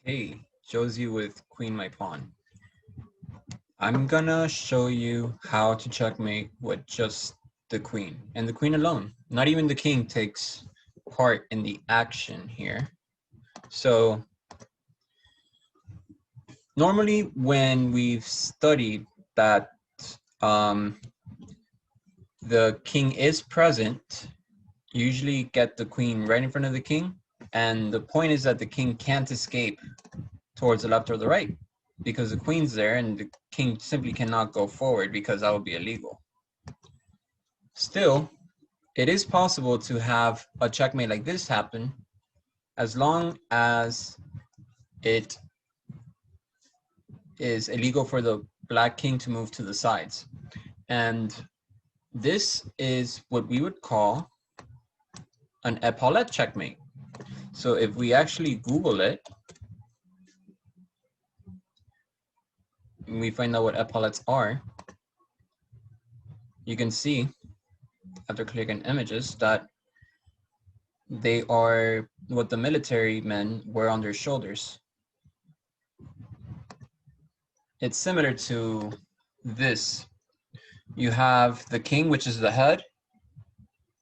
Hey, Josie with Queen My Pawn. I'm gonna show you how to checkmate with just the queen and the queen alone. Not even the king takes part in the action here. So normally when we've studied that um, the king is present, you usually get the queen right in front of the king. And the point is that the king can't escape towards the left or the right because the queen's there and the king simply cannot go forward because that would be illegal. Still, it is possible to have a checkmate like this happen as long as it is illegal for the black king to move to the sides. And this is what we would call an Epaulette checkmate. So if we actually Google it, and we find out what epaulettes are, you can see after clicking images that they are what the military men wear on their shoulders. It's similar to this. You have the king, which is the head,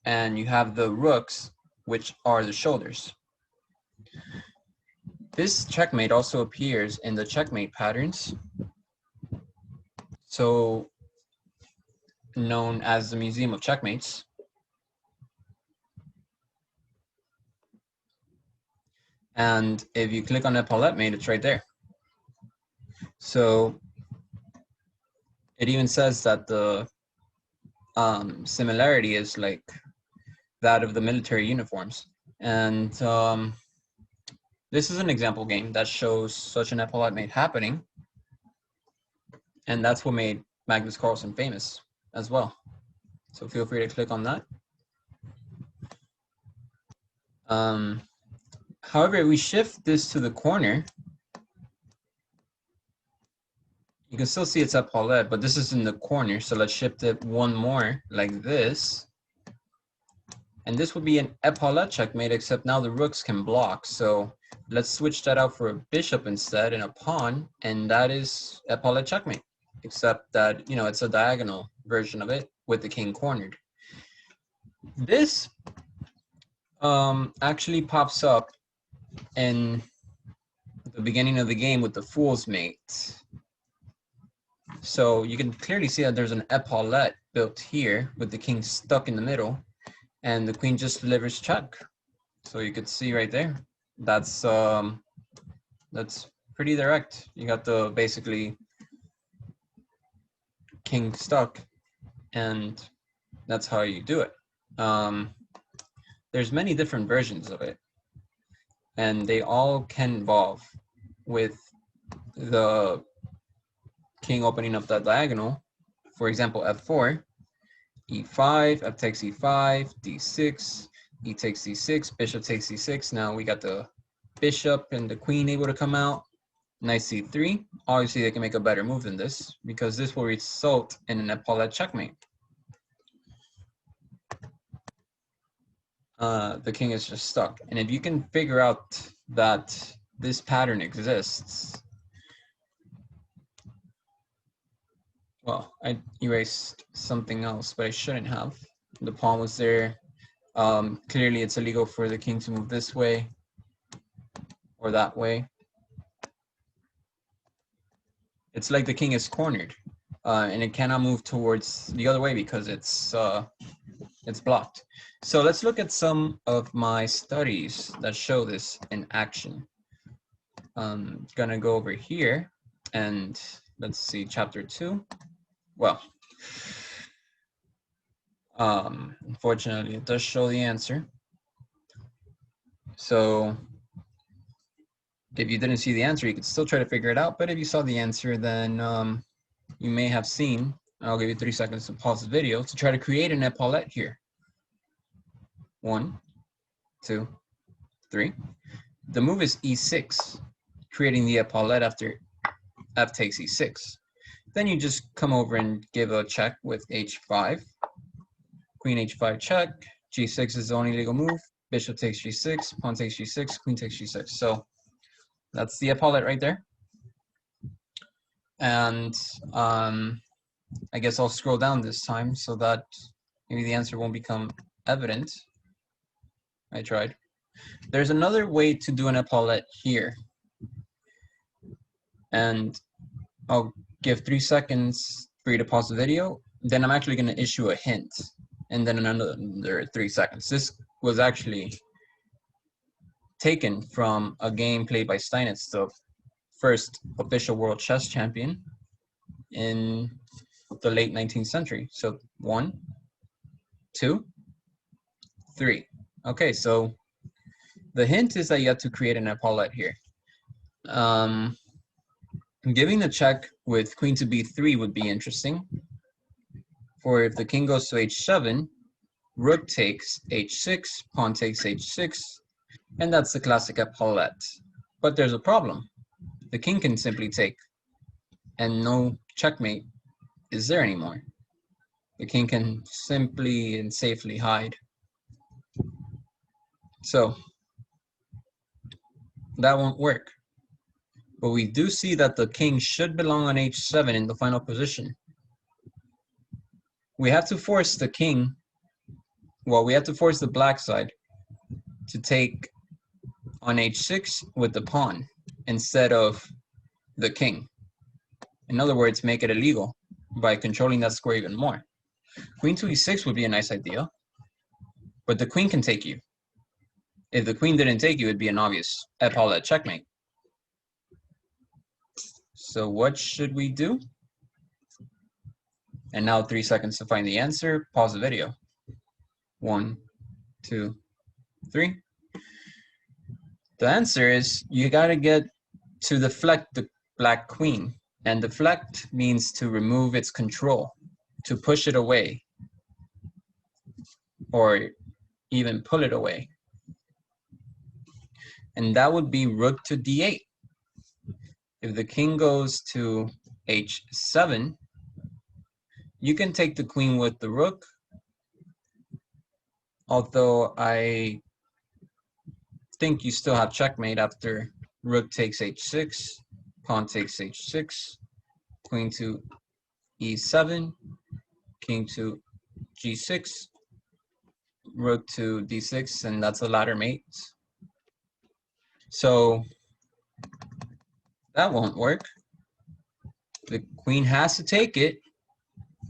and you have the rooks, which are the shoulders. This checkmate also appears in the checkmate patterns, so known as the Museum of Checkmates. And if you click on Epaulette mate, it's right there. So it even says that the similarity is like that of the military uniforms. And this is an example game that shows such an Epaulette mate happening. And that's what made Magnus Carlsen famous as well. So feel free to click on that. However, if we shift this to the corner, you can still see it's Epaulette, but this is in the corner. So let's shift it one more like this. And this would be an Epaulette checkmate, except now the rooks can block. So let's switch that out for a bishop instead and a pawn, and that is Epaulette checkmate, except that, you know, it's a diagonal version of it with the king cornered. This actually pops up in the beginning of the game with the fool's mate. So you can clearly see that there's an Epaulette built here with the king stuck in the middle, and the queen just delivers check. So you could see right there, that's pretty direct. You got the basically king stuck, and that's how you do it. There's many different versions of it, and they all can involve with the king opening up that diagonal. For example, f4, e5, f takes e5, d6, e takes d6, bishop takes c6. Now we got the bishop and the queen able to come out. Knight c3. Obviously, they can make a better move than this because this will result in an Epaulette checkmate. The king is just stuck. And if you can figure out that this pattern exists, well, I erased something else, but I shouldn't have. The pawn was there. Clearly, it's illegal for the king to move this way or that way. It's like the king is cornered, and it cannot move towards the other way because it's blocked. So let's look at some of my studies that show this in action. I'm gonna go over here and let's see chapter 2. Well, unfortunately, it does show the answer. So if you didn't see the answer, you could still try to figure it out. But if you saw the answer, then you may have seen, I'll give you 3 seconds to pause the video to try to create an Epaulette here. 1, 2, 3. The move is e6, creating the Epaulette after f takes e6. Then you just come over and give a check with h5. Queen h5 check, g6 is the only legal move. Bishop takes g6, pawn takes g6, queen takes g6. So That's the Epaulette right there. And I guess I'll scroll down this time so that maybe the answer won't become evident. I tried. There's another way to do an Epaulette here. And I'll give 3 seconds for you to pause the video. Then I'm actually going to issue a hint. And then another 3 seconds. This was actually taken from a game played by Steinitz, the first official world chess champion in the late 19th century. So 1, 2, 3. Okay, so the hint is that you have to create an Epaulette here. Giving the check with queen to b3 would be interesting. For if the king goes to h7, rook takes h6, pawn takes h6, and that's the classic Epaulette. But there's a problem. The king can simply take, and no checkmate is there anymore. The king can simply and safely hide. So that won't work. But we do see that the king should belong on h7 in the final position. We have to force the king, well, we have to force the black side to take on h6 with the pawn instead of the king. In other words, make it illegal by controlling that square even more. Queen to e6 would be a nice idea, but the queen can take you. If the queen didn't take you, it'd be an obvious Epaulette checkmate. So what should we do? And now 3 seconds to find the answer. Pause the video. 1, 2, 3. The answer is you gotta get to deflect the black queen. And deflect means to remove its control, to push it away, or even pull it away. And that would be rook to d8. If the king goes to h7, you can take the queen with the rook, although I think you still have checkmate after rook takes h6, pawn takes h6, queen to e7, king to g6, rook to d6, and that's a ladder mate. So that won't work. The queen has to take it,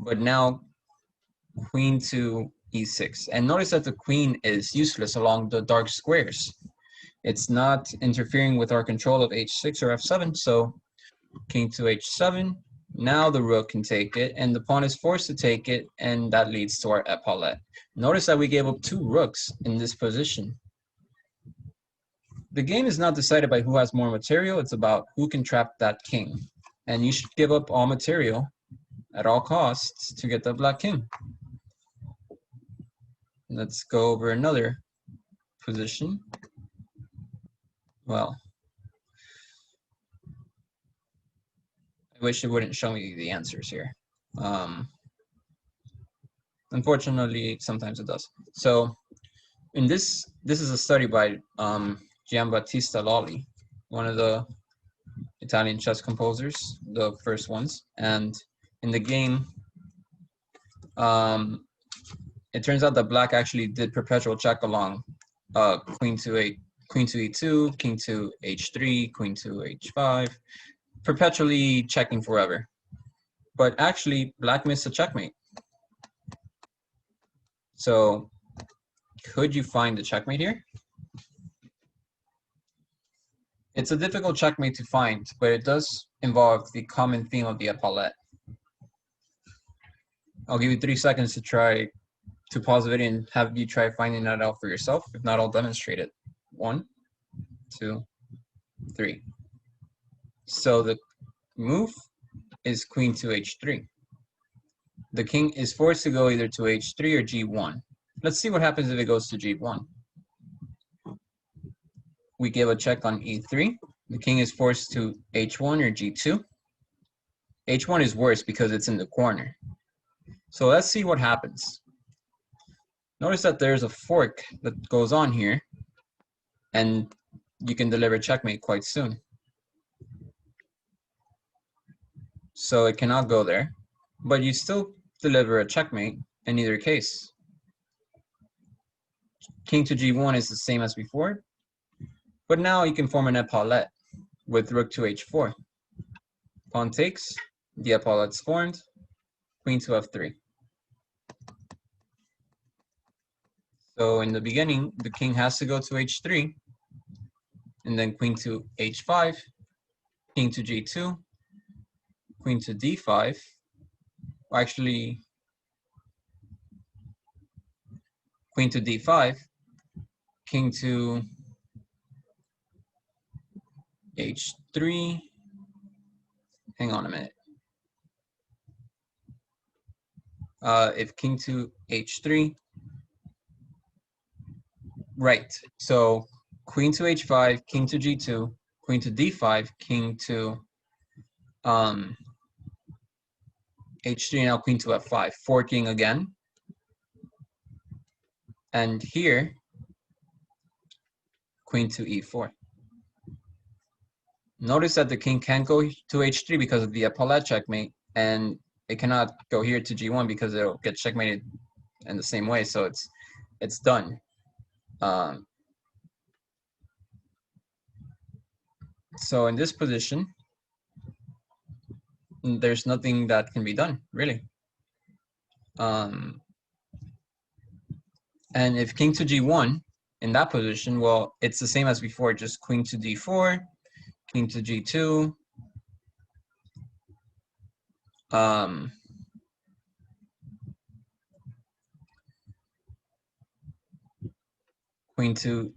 but now queen to e6. And notice that the queen is useless along the dark squares. It's not interfering with our control of h6 or f7, so king to h7. Now the rook can take it, and the pawn is forced to take it, and that leads to our Epaulette. Notice that we gave up 2 rooks in this position. The game is not decided by who has more material, it's about who can trap that king. And you should give up all material at all costs to get the black king. Let's go over another position. Well, I wish it wouldn't show me the answers here. Unfortunately, sometimes it does. So in this is a study by Giambattista Lolli, one of the Italian chess composers, the first ones. And in the game, it turns out that black actually did perpetual check along queen to e2, king to h3, queen to h5, perpetually checking forever. But actually, black missed a checkmate. So could you find the checkmate here? It's a difficult checkmate to find, but it does involve the common theme of the Epaulette. I'll give you 3 seconds to try to pause the video and have you try finding that out for yourself. If not, I'll demonstrate it. 1, 2, 3. So the move is queen to h3. The king is forced to go either to h3 or g1. Let's see what happens if it goes to g1. We give a check on e3. The king is forced to h1 or g2. h1 is worse because it's in the corner. So let's see what happens. Notice that there's a fork that goes on here, and you can deliver checkmate quite soon. so it cannot go there, but you still deliver a checkmate in either case. King to g1 is the same as before, but now you can form an epaulette with rook to h4. Pawn takes, the epaulette's formed, queen to f3. So in the beginning, the king has to go to h3, and then queen to h5, king to g2, queen to d5. Actually, queen to d5, king to h3. Hang on a minute. If king to h3, right. So queen to h5, king to g2, queen to d5, king to h3, now queen to f5, forking again. And here, queen to e4. Notice that the king can't go to h3 because of the epaulette checkmate, and it cannot go here to g1 because it'll get checkmated in the same way. So it's done. So in this position, there's nothing that can be done, really. And if king to g1 in that position, well, it's the same as before, just queen to d4, king to g2, queen to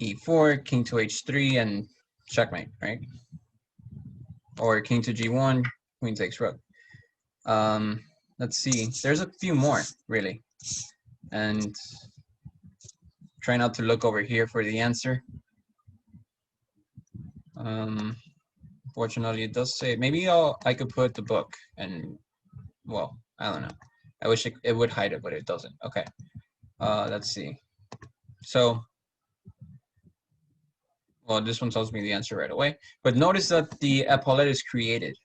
e4, king to h3, and checkmate, right? Or king to g1, queen takes rook. Let's see, there's a few more, really. And try not to look over here for the answer. Fortunately, it does say, maybe I could put the book and, well, I don't know. I wish it would hide it, but it doesn't. Okay, let's see. So, well, this one tells me the answer right away. But notice that the epaulette is created.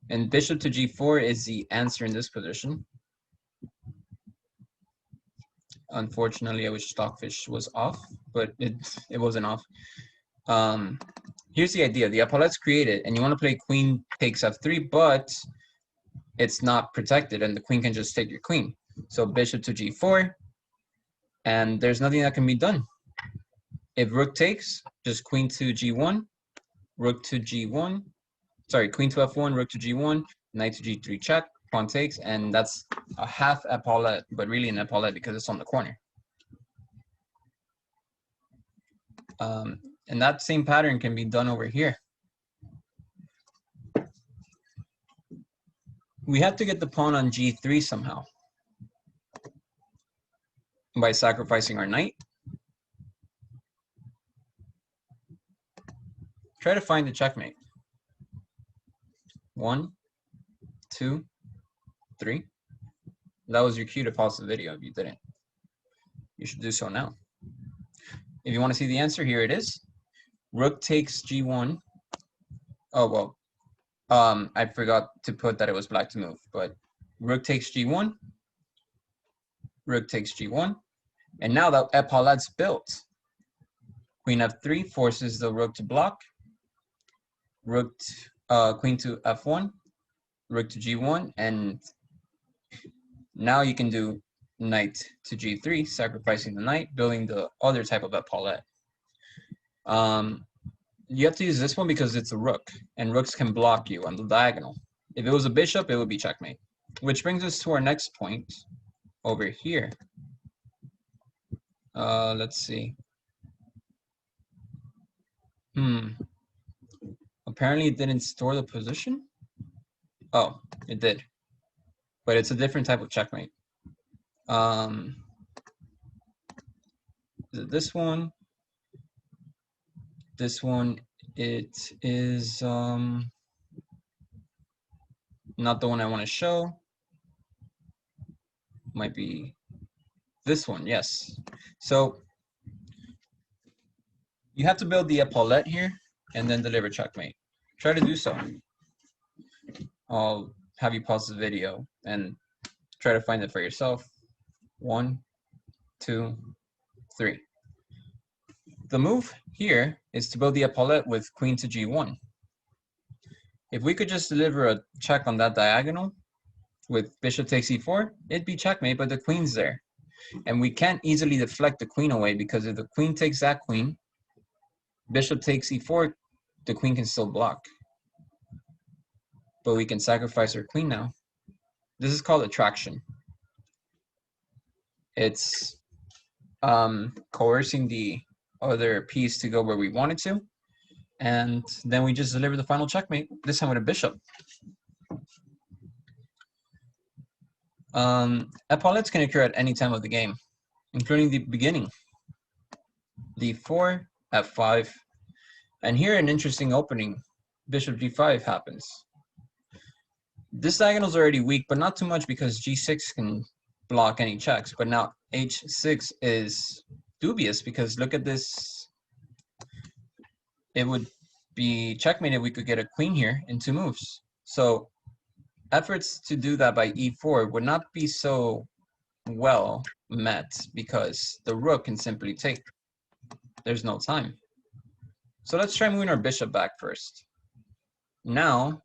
And bishop to g4 is the answer in this position. Unfortunately, I wish Stockfish was off, but it wasn't off. Here's the idea. The epaulette's created, and you want to play queen takes f3, but it's not protected, and the queen can just take your queen. So bishop to g4, and there's nothing that can be done. If rook takes, just queen to g1, rook to g1, sorry, queen to f1, rook to g1, knight to g3 check, pawn takes, and that's a half epaulette, but really an epaulette because it's on the corner. And that same pattern can be done over here. We have to get the pawn on g3 somehow. By sacrificing our knight. Try to find the checkmate. 1, 2, 3. That was your cue to pause the video if you didn't. You should do so now. If you want to see the answer, here it is. Rook takes g1. Oh, well, I forgot to put that it was black to move, but rook takes g1, rook takes g1, and now that epaulette's built. Queen f3 forces the rook to block, rook queen to f1, rook to g1, and now you can do knight to g3, sacrificing the knight, building the other type of epaulette. You have to use this one because it's a rook, and rooks can block you on the diagonal. If it was a bishop, it would be checkmate. Which brings us to our next point over here. Let's see. Apparently it didn't store the position. Oh, it did. But it's a different type of checkmate. Is it this one? This one, it is not the one I want to show. Might be this one, yes. So you have to build the epaulette here and then deliver checkmate. Try to do so. I'll have you pause the video and try to find it for yourself. 1, 2, 3. The move here is to build the Epaulette with queen to g1. If we could just deliver a check on that diagonal with bishop takes e4, it'd be checkmate, but the queen's there. And we can't easily deflect the queen away, because if the queen takes that queen, bishop takes e4, the queen can still block. But we can sacrifice our queen now. This is called attraction. It's coercing the other piece to go where we want it to, and then we just deliver the final checkmate, this time with a bishop. Epaulettes can occur at any time of the game, including the beginning. d4, f5, and here an interesting opening, bishop g5 happens. This diagonal is already weak, but not too much, because g6 can block any checks. But now h6 is dubious, because look at this. It would be checkmate if we could get a queen here in 2 moves. So efforts to do that by e4 would not be so well met, because the rook can simply take. There's no time. So let's try moving our bishop back first. Now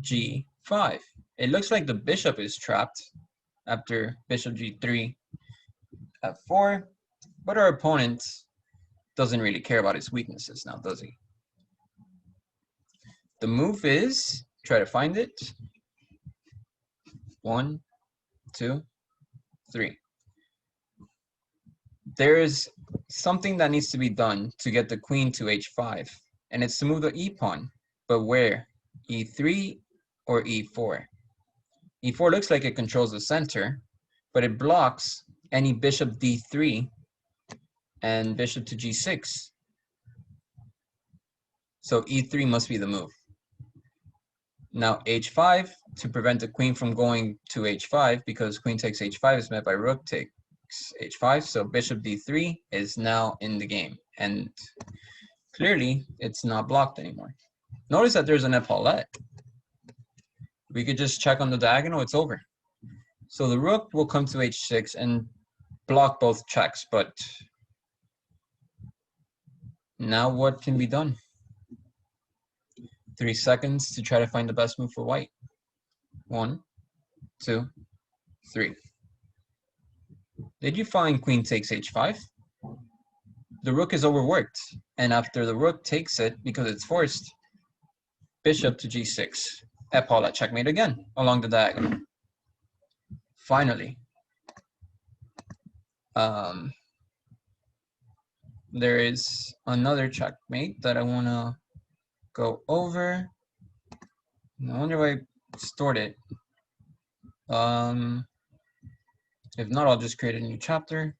g5. It looks like the bishop is trapped after bishop g3, f4, but our opponent doesn't really care about his weaknesses now, does he? The move is try to find it. 1, 2, 3. There is something that needs to be done to get the queen to h5, and it's to move the e-pawn. But where? e3 or e4? e4 looks like it controls the center, but it blocks any bishop d3 and bishop to g6. So e3 must be the move. Now h5 to prevent the queen from going to h5, because queen takes h5 is met by rook takes h5. So bishop d3 is now in the game, and clearly it's not blocked anymore. Notice that there's an Epaulette. We could just check on the diagonal, it's over. So the rook will come to h6 and block both checks, but now what can be done? 3 seconds to try to find the best move for white. 1, 2, 3. Did you find queen takes h5? The rook is overworked, and after the rook takes it, because it's forced, bishop to g6. Epaulette checkmate again along the diagonal. Finally, there is another checkmate that I want to go over. I wonder if I stored it. If not, I'll just create a new chapter.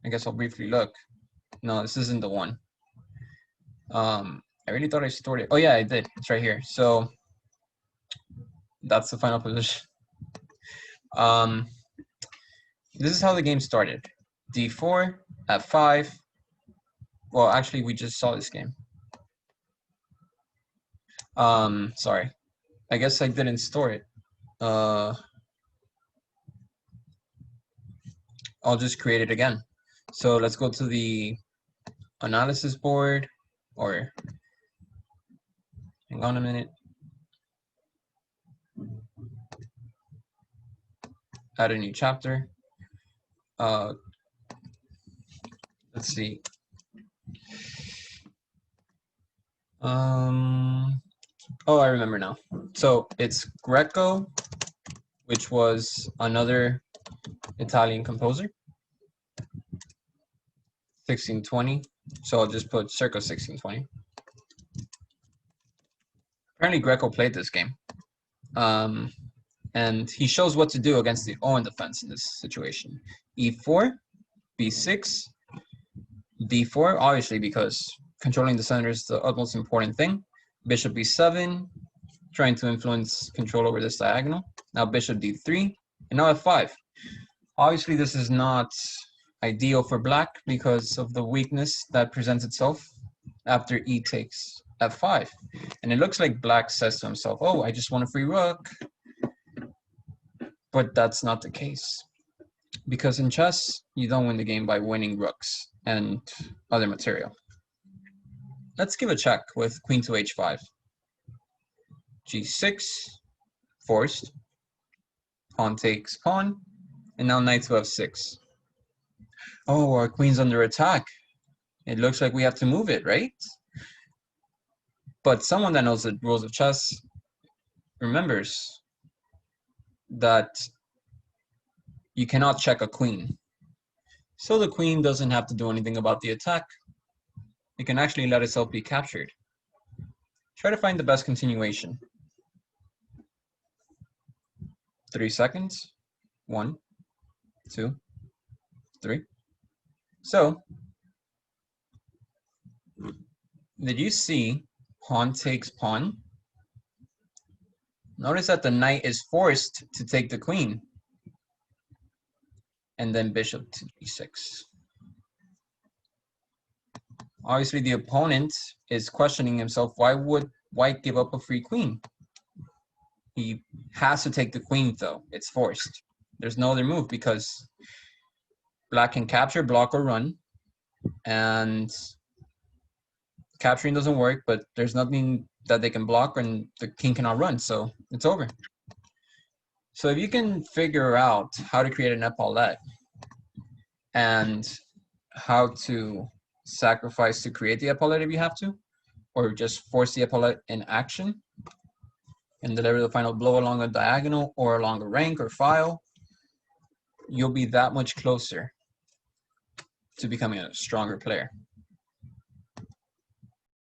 I guess I'll briefly look. No, this isn't the one. I really thought I stored it. Oh yeah, I did. It's right here. So that's the final position. This is how the game started. d4, f5. Well, actually, we just saw this game. Sorry. I guess I didn't store it. I'll just create it again. So let's go to the analysis board, or hang on a minute. Add a new chapter. Let's see. Oh, I remember now. So it's Greco, which was another Italian composer, 1620. So I'll just put circa 1620. Apparently Greco played this game. And he shows what to do against the Owen defense in this situation. e4, b6, d4, obviously, because controlling the center is the utmost important thing. Bishop b7, trying to influence control over this diagonal. Now bishop d3, and now f5. Obviously, this is not ideal for black because of the weakness that presents itself after e takes f5. And it looks like black says to himself, oh, I just want a free rook. But that's not the case. Because in chess, you don't win the game by winning rooks and other material. Let's give a check with queen to h5. g6, forced. Pawn takes pawn. And now knight to f6. Oh, our queen's under attack. It looks like we have to move it, right? But someone that knows the rules of chess remembers that you cannot check a queen. So the queen doesn't have to do anything about the attack. It can actually let itself be captured. Try to find the best continuation. 3 seconds. 1, 2, 3. So, did you see pawn takes pawn? Notice that the knight is forced to take the queen. And then bishop to d6. Obviously, the opponent is questioning himself, why would white give up a free queen? He has to take the queen, though. It's forced. There's no other move because black can capture, block, or run. And capturing doesn't work, but there's nothing that they can block, and the king cannot run, so it's over. So if you can figure out how to create an Epaulette and how to sacrifice to create the Epaulette if you have to, or just force the Epaulette in action and deliver the final blow along a diagonal or along a rank or file, you'll be that much closer to becoming a stronger player.